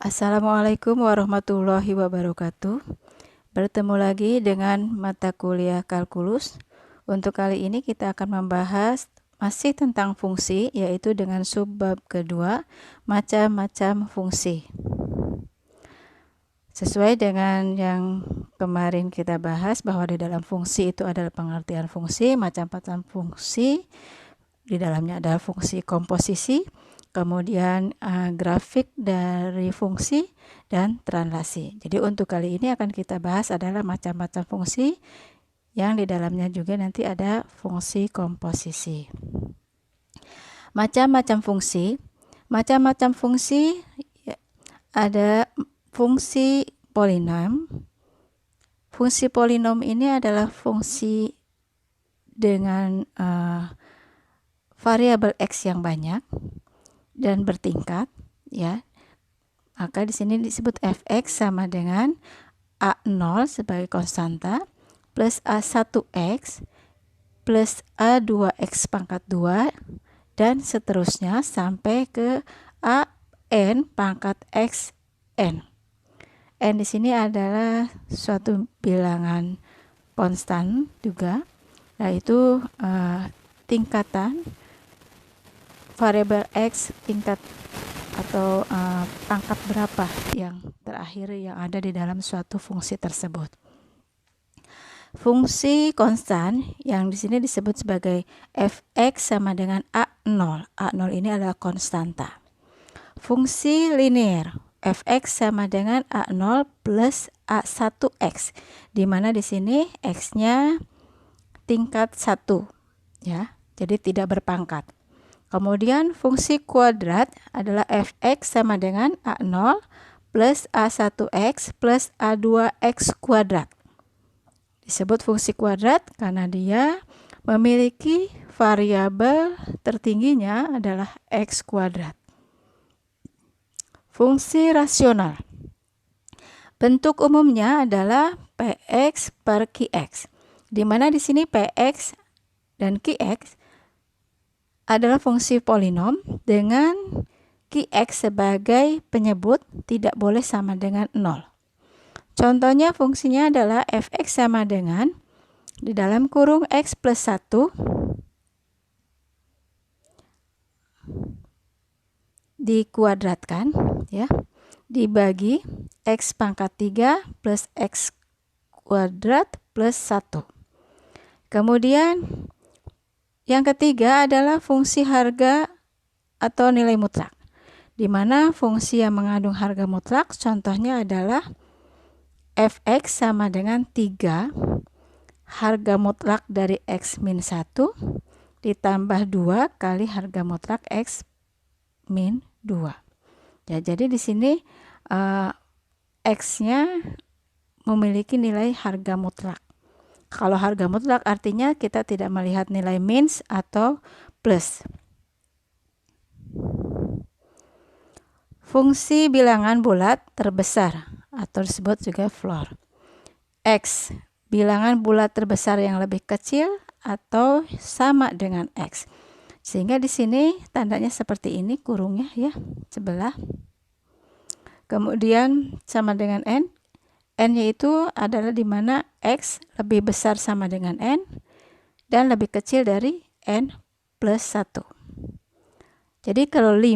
Assalamualaikum warahmatullahi wabarakatuh. Bertemu lagi dengan mata kuliah kalkulus. Untuk kali ini kita akan membahas masih tentang fungsi, yaitu dengan subbab kedua, macam-macam fungsi. Sesuai dengan yang kemarin kita bahas, bahwa di dalam fungsi itu adalah pengertian fungsi, macam-macam fungsi. Di dalamnya adalah fungsi komposisi, kemudian grafik dari fungsi, dan translasi. Jadi untuk kali ini akan kita bahas adalah macam-macam fungsi, yang di dalamnya juga nanti ada fungsi komposisi. Macam-macam fungsi. Macam-macam fungsi ada fungsi polinom. Fungsi polinom ini adalah fungsi dengan variabel x yang banyak dan bertingkat, ya. Maka di sini disebut fx sama dengan a0 sebagai konstanta plus a1x plus a2x pangkat 2 dan seterusnya sampai ke an pangkat xn. N di sini adalah suatu bilangan konstan juga, yaitu tingkatan variabel x tingkat atau pangkat berapa yang terakhir yang ada di dalam suatu fungsi tersebut. Fungsi konstan yang di sini disebut sebagai fx sama dengan a0. A0 ini adalah konstanta. Fungsi linear fx sama dengan a0 plus a1x, di mana di sini x-nya tingkat 1, ya. Jadi tidak berpangkat. Kemudian fungsi kuadrat adalah fx sama dengan a0 plus a1x plus a2x kuadrat. Disebut fungsi kuadrat karena dia memiliki variabel tertingginya adalah x kuadrat. Fungsi rasional. Bentuk umumnya adalah px per qx, di mana di sini px dan qx adalah fungsi polinom dengan qx sebagai penyebut tidak boleh sama dengan 0. Contohnya fungsinya adalah fx sama dengan di dalam kurung x plus 1 dikuadratkan, ya, dibagi x pangkat 3 plus x kuadrat plus 1. Kemudian yang ketiga adalah fungsi harga atau nilai mutlak, di mana fungsi yang mengandung harga mutlak contohnya adalah fx sama dengan 3 harga mutlak dari x min 1 ditambah 2 kali harga mutlak x min 2. Ya, jadi di sini x-nya memiliki nilai harga mutlak. Kalau harga mutlak artinya kita tidak melihat nilai minus atau plus. Fungsi bilangan bulat terbesar atau disebut juga floor. X, bilangan bulat terbesar yang lebih kecil atau sama dengan x. Sehingga di sini tandanya seperti ini kurungnya, ya, sebelah. Kemudian sama dengan n. N yaitu adalah di mana x lebih besar sama dengan n dan lebih kecil dari n plus 1. Jadi kalau 5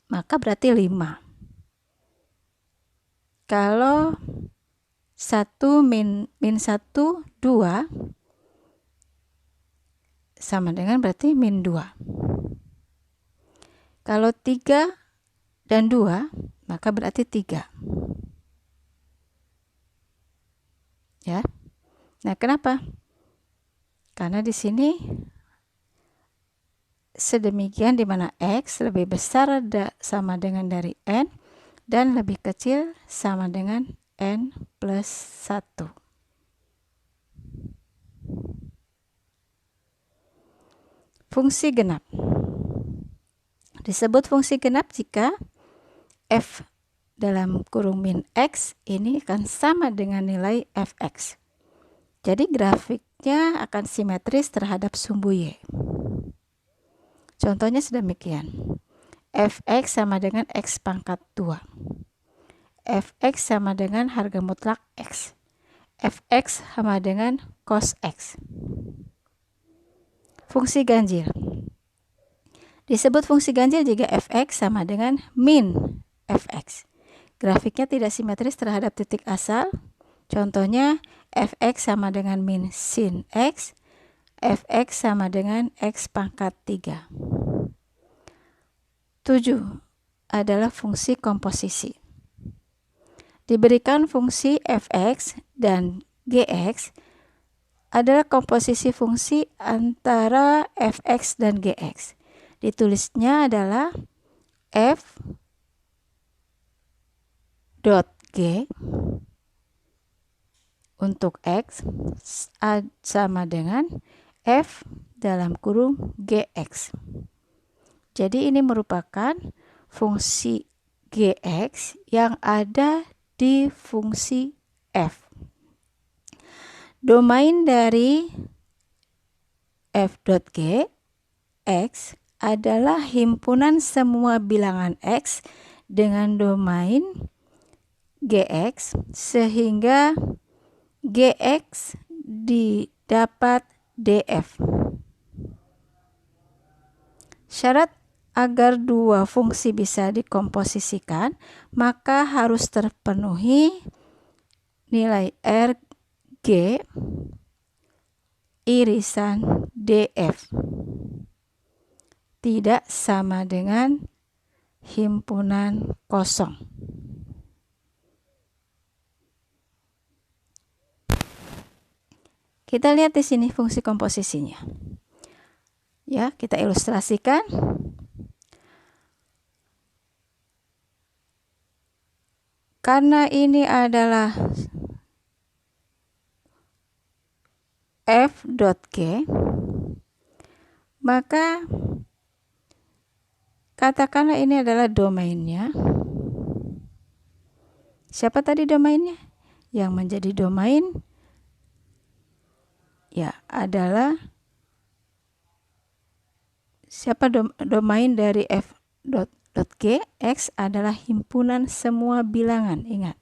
maka berarti 5. Kalau 1 min 1 2 sama dengan berarti min 2. Kalau 3 dan 2 maka berarti 3. Ya. Nah, kenapa? Karena di sini sedemikian di mana x lebih besar sama dengan dari n dan lebih kecil sama dengan n plus 1. Fungsi genap. Disebut fungsi genap jika f dalam kurung min x ini akan sama dengan nilai fx. Jadi grafiknya akan simetris terhadap sumbu y. Contohnya sedemikian. fx sama dengan x pangkat 2. Fx sama dengan harga mutlak x. Fx sama dengan cos x. Fungsi ganjil. Disebut fungsi ganjil jika fx sama dengan min fx. Grafiknya tidak simetris terhadap titik asal. Contohnya fx sama dengan min sin x. Fx sama dengan x pangkat 3. 7 adalah fungsi komposisi. Diberikan fungsi fx dan gx adalah komposisi fungsi antara fx dan gx. Ditulisnya adalah f dot g untuk x sama dengan f dalam kurung gx. Jadi ini merupakan fungsi gx yang ada di fungsi f. Domain dari f dot g x adalah himpunan semua bilangan x dengan domain gx sehingga gx didapat df. Syarat agar dua fungsi bisa dikomposisikan maka harus terpenuhi nilai rg irisan df tidak sama dengan himpunan kosong. Kita lihat di sini fungsi komposisinya. Ya, kita ilustrasikan. Karena ini adalah f dot g, maka katakanlah ini adalah domainnya. Siapa tadi domainnya? Yang menjadi domain ya adalah siapa domain dari f dot g x adalah himpunan semua bilangan. Ingat,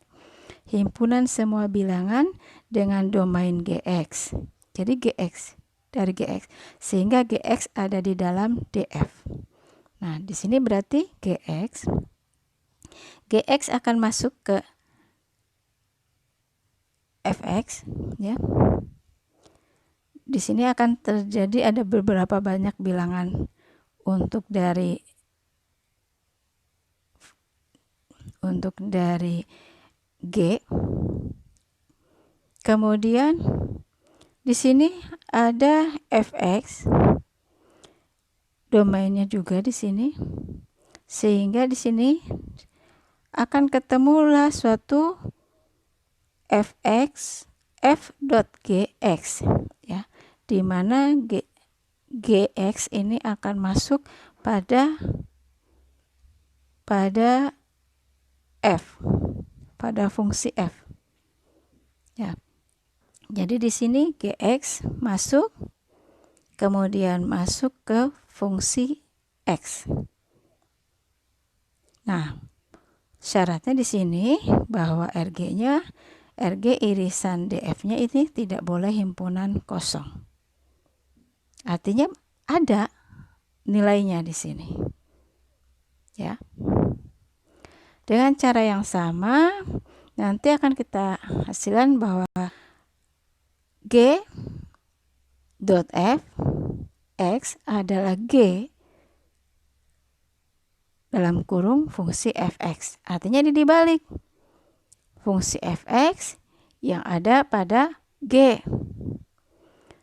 himpunan semua bilangan dengan domain gx. Jadi gx dari gx sehingga gx ada di dalam df. Nah, di sini berarti gx akan masuk ke fx ya. Di sini akan terjadi ada beberapa banyak bilangan untuk dari g. Kemudian di sini ada fx, domainnya juga di sini, sehingga di sini akan ketemulah suatu fx f dot gx ya, di mana gx ini akan masuk pada f, pada fungsi f ya. Jadi di sini gx masuk, kemudian masuk ke fungsi x. Nah, syaratnya di sini bahwa rg irisan df-nya ini tidak boleh himpunan kosong. Artinya ada nilainya di sini. Ya. Dengan cara yang sama, nanti akan kita hasilkan bahwa g dot f x adalah g dalam kurung fungsi fx. Artinya ini dibalik. Fungsi fx yang ada pada g.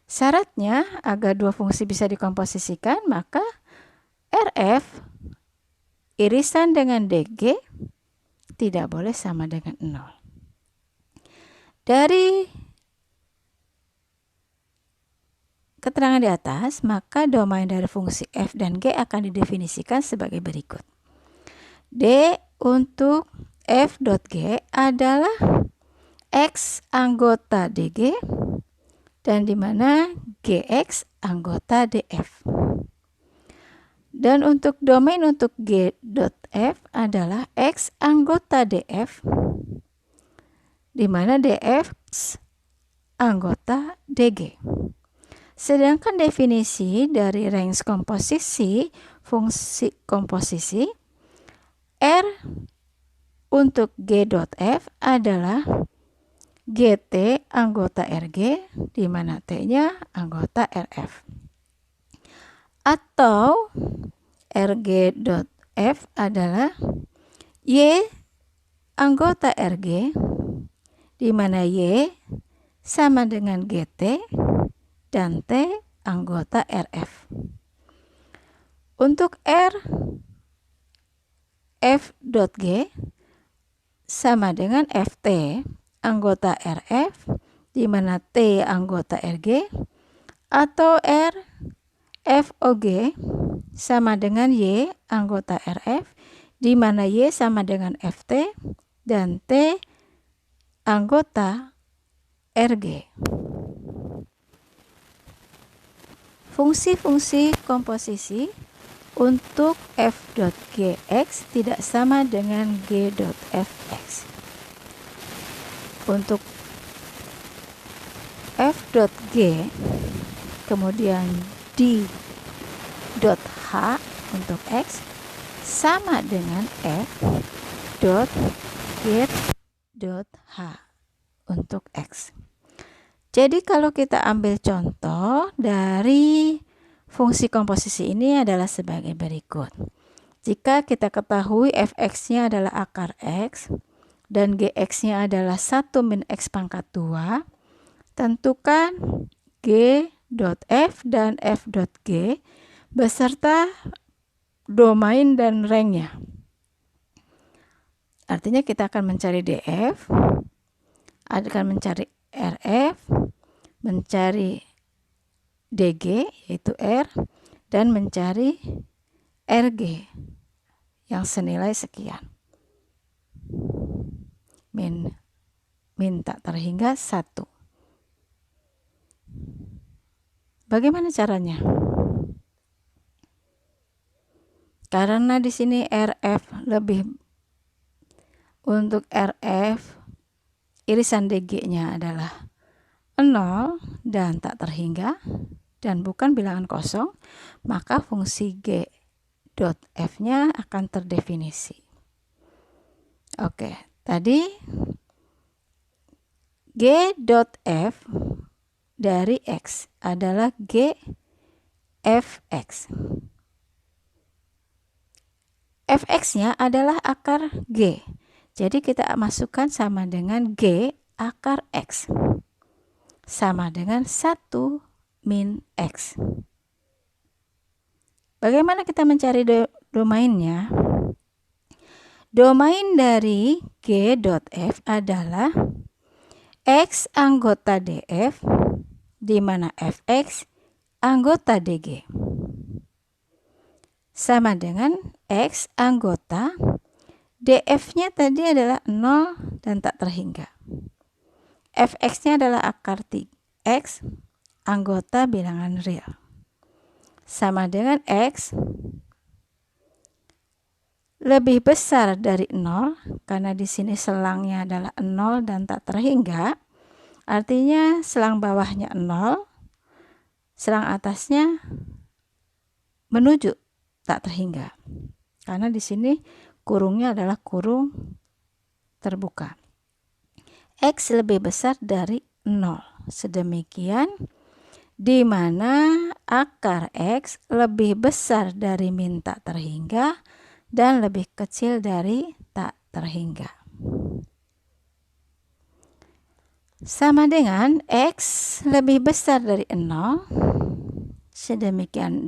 Syaratnya agar dua fungsi bisa dikomposisikan, maka rf irisan dengan dg tidak boleh sama dengan 0. Dari keterangan di atas, maka domain dari fungsi f dan g akan didefinisikan sebagai berikut. D untuk f dot g adalah x anggota dg dan di mana gx anggota df. Dan untuk domain untuk G.F adalah X anggota DF, di mana DF anggota DG. Sedangkan definisi dari range komposisi fungsi komposisi R untuk G.F adalah GT anggota RG, di mana T-nya anggota RF. Atau RG.F adalah Y anggota RG, di mana Y sama dengan GT dan T anggota RF. Untuk R F.G sama dengan FT anggota RF, di mana T anggota RG, atau R FOG sama dengan Y anggota RF, di mana Y sama dengan FT dan T anggota RG. Fungsi-fungsi komposisi untuk F.Gx tidak sama dengan G.Fx. Untuk F.G kemudian D.H untuk X sama dengan F.G.H untuk X. Jadi kalau kita ambil contoh dari fungsi komposisi ini adalah sebagai berikut. Jika kita ketahui Fx-nya adalah akar X dan Gx-nya adalah 1 min X pangkat 2, tentukan G.F dan F.G beserta domain dan range-nya. Artinya kita akan mencari DF, akan mencari RF, mencari DG yaitu R, dan mencari RG yang senilai sekian. Min tak terhingga 1. Bagaimana caranya? Karena di sini RF lebih, untuk RF irisan DG-nya adalah 0 dan tak terhingga dan bukan bilangan kosong, maka fungsi G.F-nya akan terdefinisi. Oke, tadi G.F dari X adalah G.Fx. Fx-nya adalah akar G. Jadi kita masukkan sama dengan G akar X. Sama dengan 1 min X. Bagaimana kita mencari domainnya? Domain dari G.F adalah X anggota DF, di mana Fx anggota DG. Sama dengan X anggota DF-nya tadi adalah 0 dan tak terhingga. Fx-nya adalah akar X anggota bilangan real. Sama dengan X lebih besar dari 0, karena di sini selangnya adalah 0 dan tak terhingga. Artinya selang bawahnya 0, selang atasnya menuju tak terhingga. Karena di sini kurungnya adalah kurung terbuka. X lebih besar dari 0. Sedemikian di mana akar X lebih besar dari min tak terhingga dan lebih kecil dari tak terhingga. Sama dengan X lebih besar dari 0. Sedemikian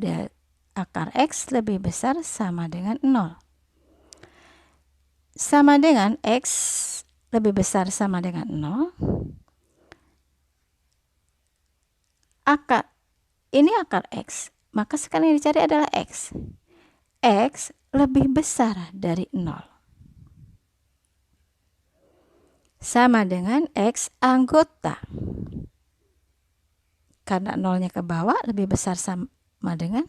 akar X lebih besar sama dengan 0. Sama dengan X lebih besar sama dengan 0. Ini akar X, maka sekarang yang dicari adalah X. X lebih besar dari 0. Sama dengan X anggota. Karena 0-nya ke bawah lebih besar sama dengan,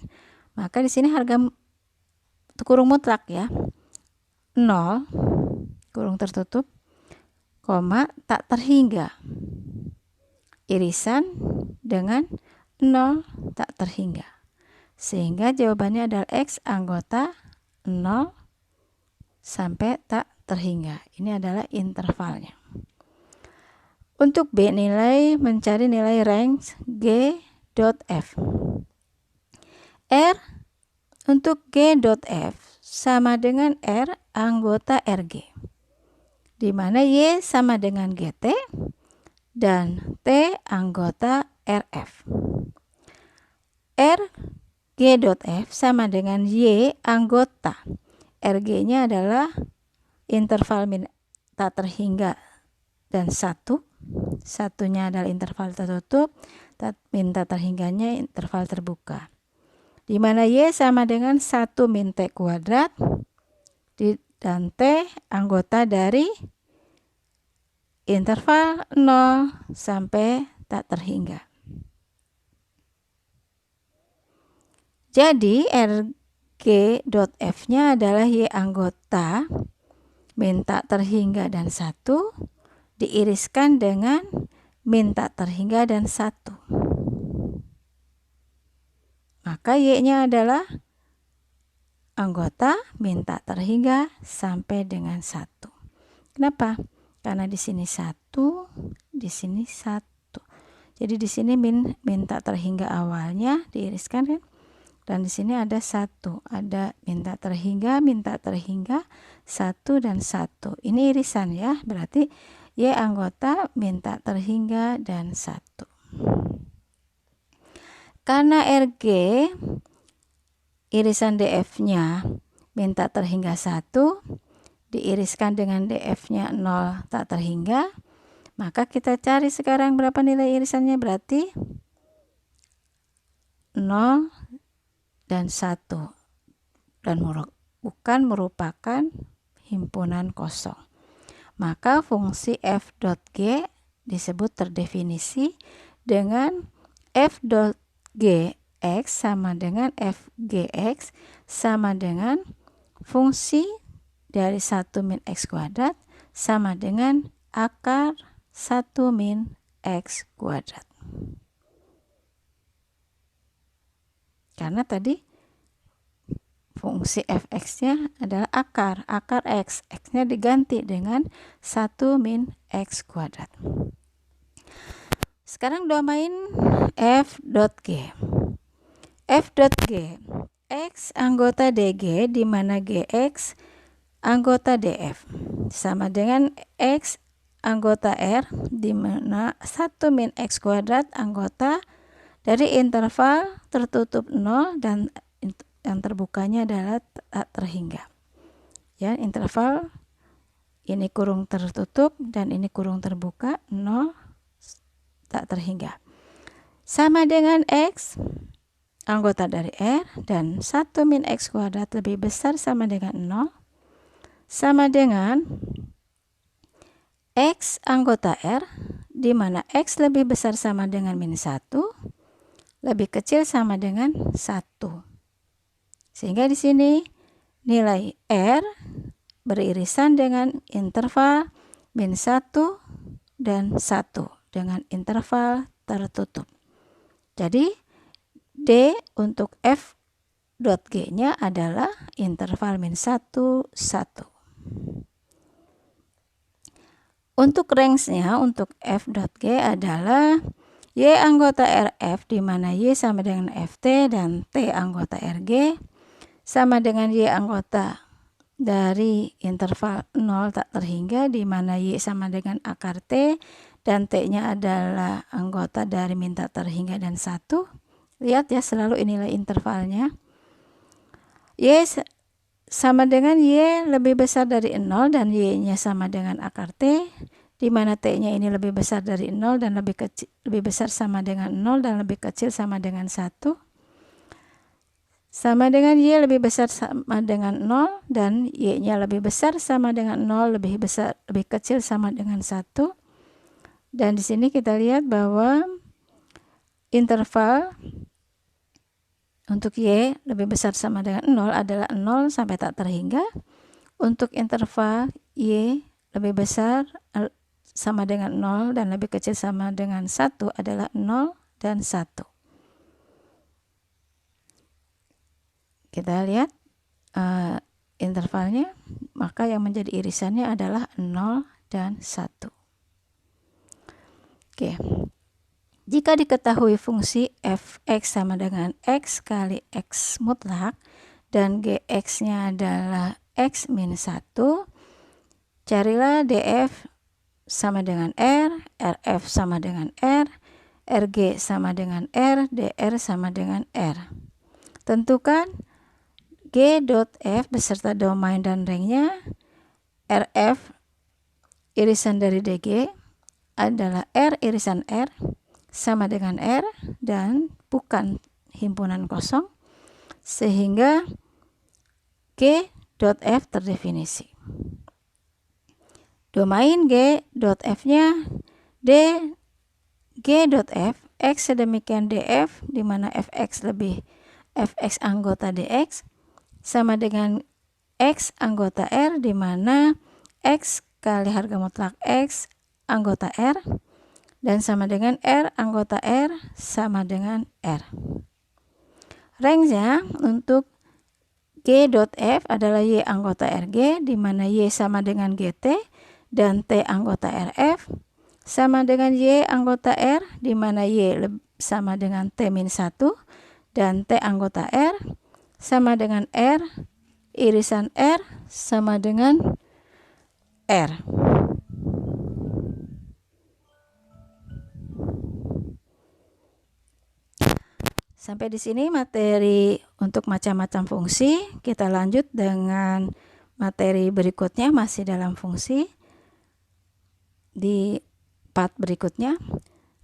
maka di sini harga kurung mutlak ya, 0 kurung tertutup, koma tak terhingga, irisan dengan 0 tak terhingga. Sehingga jawabannya adalah X anggota 0 sampai tak terhingga. Ini adalah intervalnya. Untuk B, mencari nilai range G dot F. R untuk G dot F sama dengan R anggota RG, di mana Y sama dengan GT dan T anggota RF. R G dot F sama dengan Y anggota RG-nya adalah interval min tak terhingga dan 1. Satunya adalah interval tertutup, min tak terhingganya interval terbuka. Di mana Y sama dengan 1 min T kuadrat dan T anggota dari interval 0 sampai tak terhingga. Jadi RG dot F-nya adalah Y anggota min tak terhingga dan 1 diiriskan dengan min tak terhingga dan 1. Maka Y-nya adalah anggota min tak terhingga sampai dengan 1. Kenapa? Karena di sini 1, di sini 1. Jadi di sini min tak terhingga awalnya diiriskan kan? Dan di sini ada 1, ada min tak terhingga, 1 dan 1. Ini irisan ya, berarti Y anggota min tak terhingga dan 1. Karena RG irisan DF-nya min tak terhingga 1 diiriskan dengan DF-nya 0 tak terhingga, maka kita cari sekarang berapa nilai irisannya, berarti 0 dan 1 dan bukan merupakan himpunan kosong. Maka fungsi f dot g disebut terdefinisi dengan f dot g x sama dengan f gx sama dengan fungsi dari 1 min x kuadrat sama dengan akar 1 min x kuadrat. Karena tadi fungsi fx-nya adalah akar x, x-nya diganti dengan 1 min x kuadrat. Sekarang domain f dot g. F dot g, x anggota dg di mana gx anggota df sama dengan x anggota r di mana 1 min x kuadrat anggota dari interval tertutup 0 dan yang terbukanya adalah tak terhingga. Ya, interval ini kurung tertutup dan ini kurung terbuka, 0 tak terhingga. Sama dengan x anggota dari r dan 1 min x kuadrat lebih besar sama dengan 0 sama dengan x anggota r di mana x lebih besar sama dengan min 1 lebih kecil sama dengan 1. Sehingga di sini nilai R beririsan dengan interval min 1 dan 1 dengan interval tertutup. Jadi D untuk F dot G-nya adalah interval min 1, 1. Untuk range-nya untuk F dot G adalah Y anggota RF di mana Y sama dengan FT dan T anggota RG sama dengan Y anggota dari interval 0 tak terhingga di mana Y sama dengan akar T dan T-nya adalah anggota dari min tak terhingga dan 1. Lihat ya, selalu inilah intervalnya. Y sama dengan Y lebih besar dari 0 dan Y-nya sama dengan akar T di mana T-nya ini lebih besar dari 0 dan lebih besar sama dengan 0 dan lebih kecil sama dengan 1. Sama dengan Y lebih besar sama dengan 0 dan Y-nya lebih besar sama dengan 0, lebih kecil sama dengan 1. Dan di sini kita lihat bahwa interval untuk Y lebih besar sama dengan 0 adalah 0 sampai tak terhingga. Untuk interval Y lebih besar sama dengan 0 dan lebih kecil sama dengan 1 adalah 0 dan 1. Kita lihat intervalnya, maka yang menjadi irisannya adalah 0 dan 1. Oke. Jika diketahui fungsi f(x) sama dengan x kali x mutlak dan gx-nya adalah x min 1, carilah df sama dengan r, rf sama dengan r, rg sama dengan r, dr sama dengan r. Tentukan g.f beserta domain dan rangnya. Rf irisan dari dg adalah r irisan r sama dengan r dan bukan himpunan kosong, sehingga g.f terdefinisi. Domain g.f-nya d g.f x sedemikian df, di mana fx lebih fx anggota dx sama dengan x anggota r, di mana x kali harga mutlak x anggota r dan sama dengan r anggota r sama dengan r. Range-nya untuk g.f adalah y anggota rg, di mana y sama dengan gt dan t anggota rf sama dengan y anggota r, di mana y sama dengan t min 1 dan t anggota r sama dengan r irisan r sama dengan r. Sampai di sini materi untuk macam-macam fungsi. Kita lanjut dengan materi berikutnya, masih dalam fungsi di part berikutnya.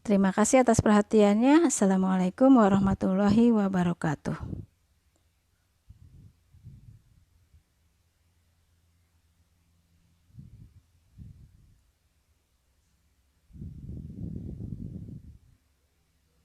Terima kasih atas perhatiannya. Assalamualaikum warahmatullahi wabarakatuh.